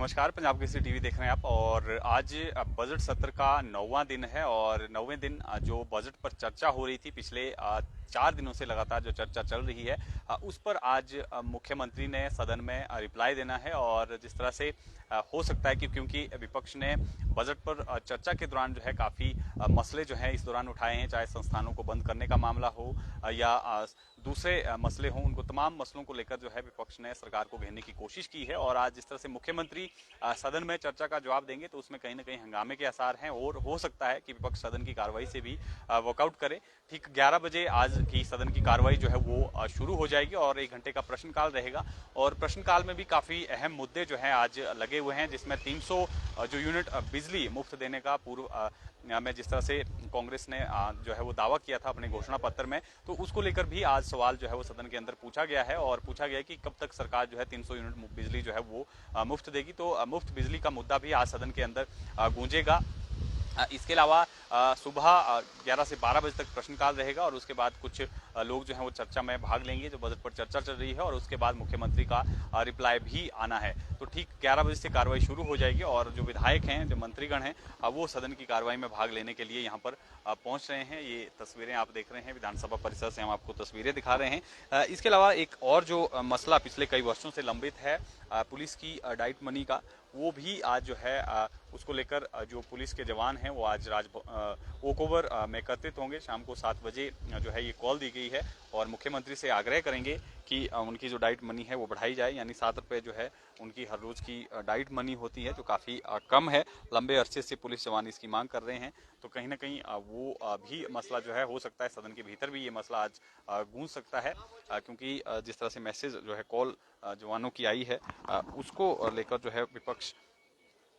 नमस्कार। पंजाब केसरी टीवी देख रहे हैं आप और आज बजट सत्र का 9वां दिन है और 9वें दिन जो बजट पर चर्चा हो रही थी पिछले 4 दिनों से लगातार जो चर्चा चल रही है उस पर आज मुख्यमंत्री ने सदन में रिप्लाई देना है और जिस तरह से हो सकता है कि क्योंकि विपक्ष ने बजट पर चर्चा के दौरान जो है काफी मसले जो हैं इस दौरान उठाए हैं, चाहे संस्थानों को बंद करने का मामला हो या दूसरे मसले हों, उनको तमाम मसलों को लेकर जो है विपक्ष ने सरकार को घेरने की कोशिश की है और आज जिस तरह से मुख्यमंत्री सदन में चर्चा का जवाब देंगे तो उसमें कहीं ना कहीं हंगामे के आसार हैं और हो सकता है कि विपक्ष सदन की कार्रवाई से भी वॉकआउट करे। ठीक 11 बजे आज की सदन की कार्रवाई जो है वो शुरू हो जाएगी और 1 घंटे का प्रश्नकाल रहेगा और प्रश्नकाल में भी काफी अहम मुद्दे जो हैं आज लगे हुए हैं, जिसमें 300 जो यूनिट बिजली मुफ्त देने का पूर्व में जिस तरह से कांग्रेस ने जो है वो दावा किया था अपने घोषणा पत्र में, तो उसको लेकर भी आज सवाल जो है वो सदन के अंदर पूछा गया है और पूछा गया है कि कब तक सरकार जो है 300 यूनिट बिजली जो है वो मुफ्त देगी। तो मुफ्त बिजली का मुद्दा भी आज सदन के अंदर गूंजेगा। इसके अलावा सुबह 11 से 12 बजे तक प्रश्नकाल रहेगा और उसके बाद कुछ लोग जो हैं वो चर्चा में भाग लेंगे, जो बजट पर चर्चा चल रही है, और उसके बाद मुख्यमंत्री का रिप्लाई भी आना है। तो ठीक 11 बजे से कार्रवाई शुरू हो जाएगी और जो विधायक हैं, जो मंत्रीगण हैं, वो सदन की कार्रवाई में भाग लेने के लिए यहाँ पर पहुंच रहे हैं। ये तस्वीरें आप देख रहे हैं, विधानसभा परिसर से हम आपको तस्वीरें दिखा रहे हैं। इसके अलावा एक और जो मसला पिछले कई वर्षों से लंबित है पुलिस की डाइट मनी का, वो भी आज जो है उसको लेकर जो पुलिस के जवान हैं वो आज वॉक ओवर में एकत्रित होंगे। शाम को 7 बजे जो है ये कॉल दी गई है और मुख्यमंत्री से आग्रह करेंगे कि उनकी जो डाइट मनी है वो बढ़ाई जाए, यानी 7 रुपये जो है उनकी हर रोज की डाइट मनी होती है, जो काफ़ी कम है। लंबे अरसे से पुलिस जवान इसकी मांग कर रहे हैं, तो कहीं ना कहीं वो भी मसला जो है हो सकता है सदन के भीतर भी ये मसला आज गूंज सकता है, क्योंकि जिस तरह से मैसेज जो है कॉल जवानों की आई है उसको लेकर जो है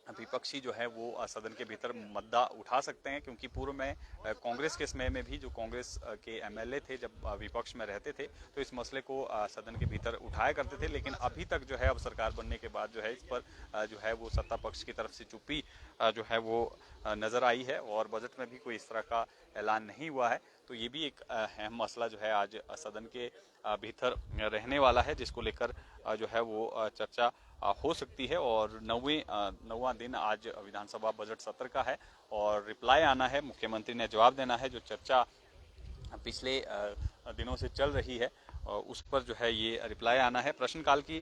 विपक्षी जो है वो सदन के भीतर मुद्दा उठा सकते हैं, क्योंकि पूर्व में कांग्रेस के समय में भी जो कांग्रेस के एमएलए थे जब विपक्ष में रहते थे तो इस मसले को सदन के भीतर उठाया करते थे, लेकिन अभी तक जो है अब सरकार बनने के बाद जो है इस पर जो है वो सत्ता पक्ष की तरफ से चुप्पी जो है वो नजर आई है और बजट में भी कोई इस तरह का ऐलान नहीं हुआ है। तो ये भी एक अहम मसला जो है आज सदन के भीतर रहने वाला है, जिसको लेकर जो है वो चर्चा हो सकती है। और 9वां दिन आज विधानसभा बजट सत्र का है और रिप्लाई आना है, मुख्यमंत्री ने जवाब देना है। जो चर्चा पिछले दिनों से चल रही है उस पर जो है ये रिप्लाई आना है। प्रश्नकाल की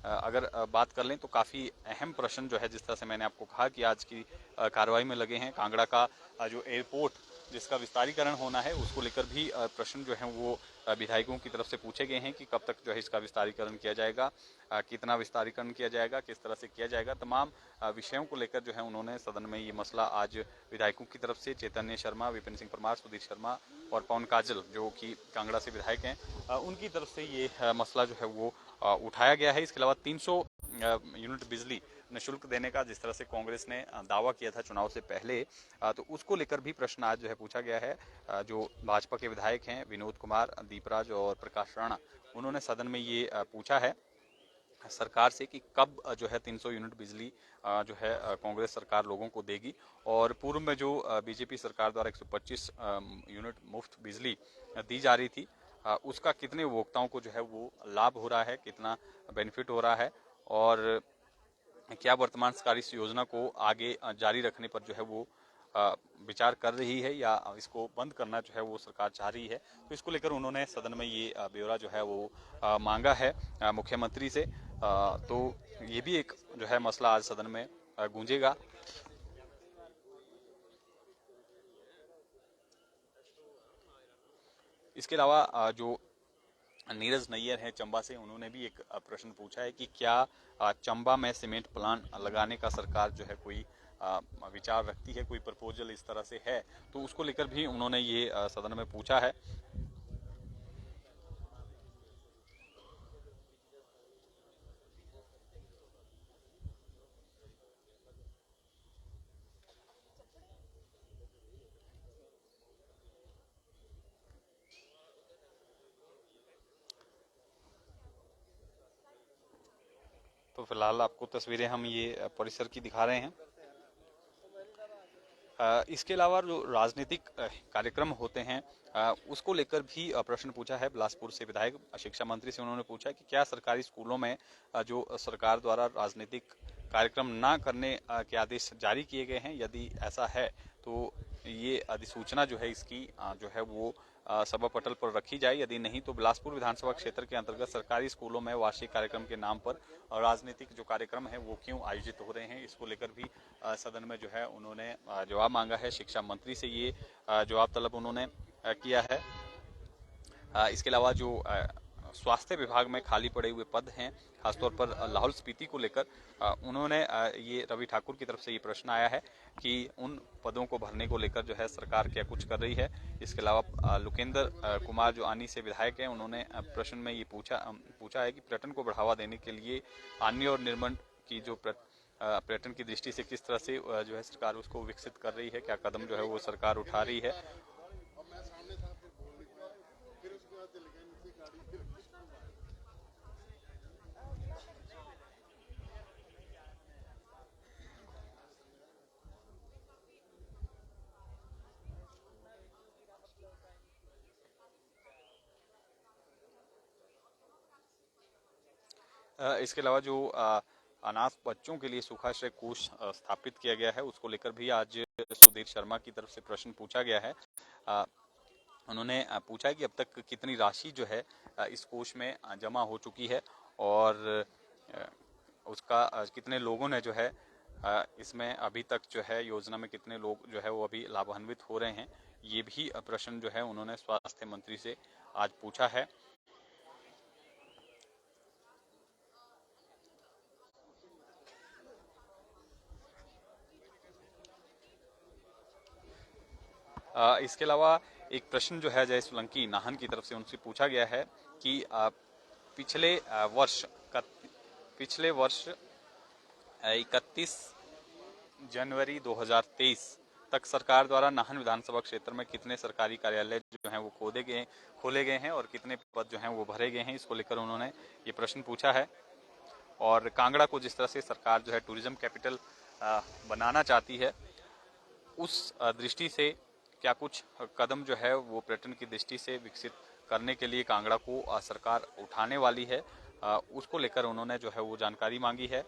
अगर बात कर लें तो काफ़ी अहम प्रश्न जो है, जिस तरह से मैंने आपको कहा कि आज की कार्रवाई में लगे हैं। कांगड़ा का जो एयरपोर्ट जिसका विस्तारीकरण होना है उसको लेकर भी प्रश्न जो हैं वो विधायकों की तरफ से पूछे गए हैं कि कब तक जो है इसका विस्तारीकरण किया जाएगा, कितना विस्तारीकरण किया जाएगा, किस तरह से किया जाएगा। तमाम विषयों को लेकर जो है उन्होंने सदन में ये मसला आज विधायकों की तरफ से चैतन्य शर्मा, विपिन सिंह परमार, सुधीर शर्मा और पवन काजल जो कि कांगड़ा से विधायक हैं, उनकी तरफ से ये मसला जो है वो उठाया गया है। इसके अलावा 300 यूनिट बिजली निःशुल्क देने का जिस तरह से कांग्रेस ने दावा किया था चुनाव से पहले, तो उसको लेकर भी प्रश्न आज जो है पूछा गया है। जो भाजपा के विधायक हैं विनोद कुमार, दीपराज और प्रकाश राणा, उन्होंने सदन में ये पूछा है सरकार से कि कब जो है 300 यूनिट बिजली जो है कांग्रेस सरकार लोगों को देगी। और पूर्व में जो बीजेपी सरकार द्वारा 125 यूनिट मुफ्त बिजली दी जा रही थी, उसका कितने उपभोक्ताओं को जो है वो लाभ हो रहा है, कितना बेनिफिट हो रहा है, और क्या वर्तमान सरकार इस योजना को आगे जारी रखने पर जो है वो विचार कर रही है या इसको बंद करना जो है वो सरकार चाह रही है। तो इसको लेकर उन्होंने सदन में ये ब्यौरा जो है वो मांगा है मुख्यमंत्री से। तो ये भी एक जो है मसला आज सदन में गूंजेगा। इसके अलावा जो नीरज नैयर है चंबा से, उन्होंने भी एक प्रश्न पूछा है कि क्या चंबा में सीमेंट प्लांट लगाने का सरकार जो है कोई विचार रखती है, कोई प्रपोजल इस तरह से है। तो उसको लेकर भी उन्होंने ये सदन में पूछा है। तो फिलहाल आपको तस्वीरें हम ये परिसर की दिखा रहे हैं। इसके अलावा जो राजनीतिक कार्यक्रम होते हैं उसको लेकर भी प्रश्न पूछा है बिलासपुर से विधायक। शिक्षा मंत्री से उन्होंने पूछा कि क्या सरकारी स्कूलों में जो सरकार द्वारा राजनीतिक कार्यक्रम ना करने के आदेश जारी किए गए हैं। यदि ऐसा है तो ये अधिसूचना जो है इसकी जो है वो सभा पटल पर रखी जाए। यदि नहीं तो बिलासपुर विधानसभा क्षेत्र के अंतर्गत सरकारी स्कूलों में वार्षिक कार्यक्रम के नाम पर राजनीतिक जो कार्यक्रम है वो क्यों आयोजित हो रहे हैं, इसको लेकर भी सदन में जो है उन्होंने जवाब मांगा है। शिक्षा मंत्री से ये जवाब तलब उन्होंने किया है। इसके अलावा जो स्वास्थ्य विभाग में खाली पड़े हुए पद हैं, खासतौर पर लाहौल स्पीति को लेकर उन्होंने ये रवि ठाकुर की तरफ से ये प्रश्न आया है कि उन पदों को भरने को लेकर जो है सरकार क्या कुछ कर रही है। इसके अलावा लोकेंद्र कुमार जो आनी से विधायक हैं, उन्होंने प्रश्न में ये पूछा है कि पर्यटन को बढ़ावा देने के लिए आनी और निर्मंड की जो पर्यटन की दृष्टि से किस तरह से जो है सरकार उसको विकसित कर रही है, क्या कदम जो है वो सरकार उठा रही है। इसके अलावा जो अनाथ बच्चों के लिए सुखाश्रय कोष स्थापित किया गया है, उसको लेकर भी आज सुधीर शर्मा की तरफ से प्रश्न पूछा गया है। उन्होंने पूछा है कि अब तक कितनी राशि जो है इस कोष में जमा हो चुकी है और उसका कितने लोगों ने जो है इसमें अभी तक जो है योजना में कितने लोग जो है वो अभी लाभान्वित हो रहे हैं, ये भी प्रश्न जो है उन्होंने स्वास्थ्य मंत्री से आज पूछा है। इसके अलावा एक प्रश्न जो है जय सोलंकी नाहन की तरफ से उनसे पूछा गया है कि पिछले वर्ष 31 जनवरी 2023 तक सरकार द्वारा नाहन विधानसभा क्षेत्र में कितने सरकारी कार्यालय जो हैं वो खोले गए हैं और कितने पद जो हैं वो भरे गए हैं, इसको लेकर उन्होंने ये प्रश्न पूछा है। और कांगड़ा को जिस तरह से सरकार जो है टूरिज्म कैपिटल बनाना चाहती है, उस दृष्टि से क्या कुछ कदम जो है वो पर्यटन की दृष्टि से विकसित करने के लिए कांगड़ा को सरकार उठाने वाली है, उसको लेकर उन्होंने जो है वो जानकारी मांगी है।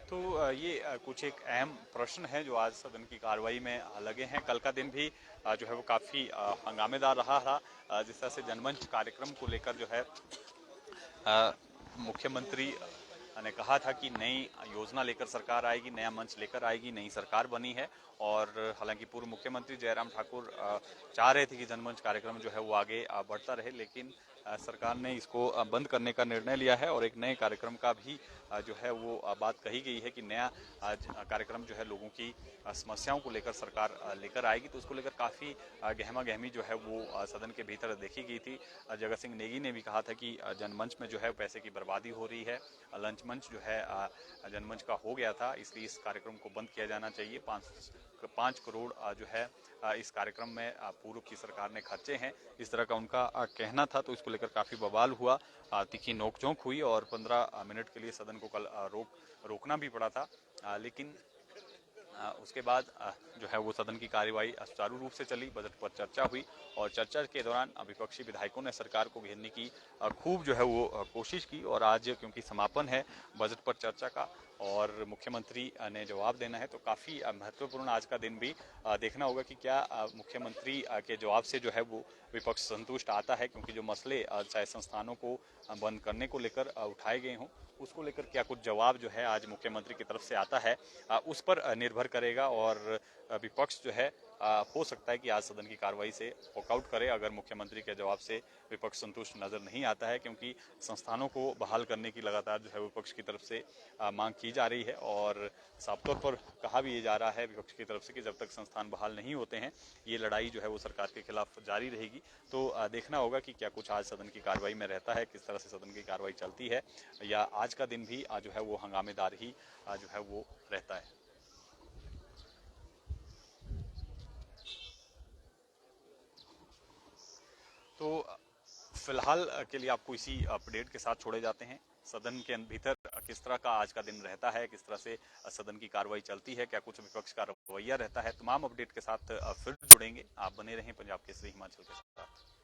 तो ये कुछ एक अहम प्रश्न है जो आज सदन की कार्रवाई में लगे हैं। कल का दिन भी जो है वो काफी हंगामेदार रहा था। जिस तरह से जनमंच कार्यक्रम को लेकर जो है मुख्यमंत्री ने कहा था कि नई योजना लेकर सरकार आएगी, नया मंच लेकर आएगी, नई सरकार बनी है। और हालांकि पूर्व मुख्यमंत्री जयराम ठाकुर चाह रहे थे कि जनमंच कार्यक्रम जो है वो आगे बढ़ता रहे, लेकिन सरकार ने इसको बंद करने का निर्णय लिया है और एक नए कार्यक्रम का भी जो है वो बात कही गई है कि नया कार्यक्रम जो है लोगों की समस्याओं को लेकर सरकार लेकर आएगी। तो उसको लेकर काफी गहमा गहमी जो है वो सदन के भीतर देखी गई थी। जगत सिंह नेगी ने भी कहा था कि जनमंच में जो है पैसे की बर्बादी हो रही है, लंच मंच जो है जनमंच का हो गया था, इसलिए इस कार्यक्रम को बंद किया जाना चाहिए। 5 करोड़ जो है इस कार्यक्रम में पूर्व की सरकार ने खर्चे हैं, इस तरह का उनका कहना था। तो इसको लेकर काफी बवाल हुआ, तीखी नोकझोंक हुई और 15 मिनट के लिए सदन को कल रोकना भी पड़ा था। लेकिन उसके बाद जो है वो सदन की कार्यवाही सुचारू रूप से चली। बजट पर चर्चा हुई और चर्चा के दौरान विपक्षी विधायकों ने सरकार को घेरने की खूब जो है वो कोशिश की। और आज क्योंकि समापन है बजट पर चर्चा का, और मुख्यमंत्री ने जवाब देना है। तो काफी महत्वपूर्ण आज का दिन भी देखना होगा कि क्या मुख्यमंत्री के जवाब से जो है वो विपक्ष संतुष्ट आता है, क्योंकि जो मसले चाहे संस्थानों को बंद करने को लेकर उठाए गए हों, उसको लेकर क्या कुछ जवाब जो है आज मुख्यमंत्री की तरफ से आता है, उस पर निर्भर करेगा। और विपक्ष जो है हो सकता है कि आज सदन की कार्रवाई से वॉकआउट करे अगर मुख्यमंत्री के जवाब से विपक्ष संतुष्ट नजर नहीं आता है, क्योंकि संस्थानों को बहाल करने की लगातार जो है विपक्ष की तरफ से मांग की जा रही है। और साफ तौर पर कहा भी ये जा रहा है विपक्ष की तरफ से कि जब तक संस्थान बहाल नहीं होते हैं ये लड़ाई जो है वो सरकार के खिलाफ जारी रहेगी। तो देखना होगा कि क्या कुछ आज सदन की कार्रवाई में रहता है, किस तरह से सदन की कार्रवाई चलती है, या आज का दिन भी जो है वो हंगामेदार ही जो है वो रहता है। तो फिलहाल के लिए आपको इसी अपडेट के साथ छोड़े जाते हैं। सदन के भीतर किस तरह का आज का दिन रहता है, किस तरह से सदन की कार्रवाई चलती है, क्या कुछ विपक्ष का रवैया रहता है, तमाम अपडेट के साथ फिर जुड़ेंगे। आप बने रहें पंजाब केसरी हिमाचल के साथ।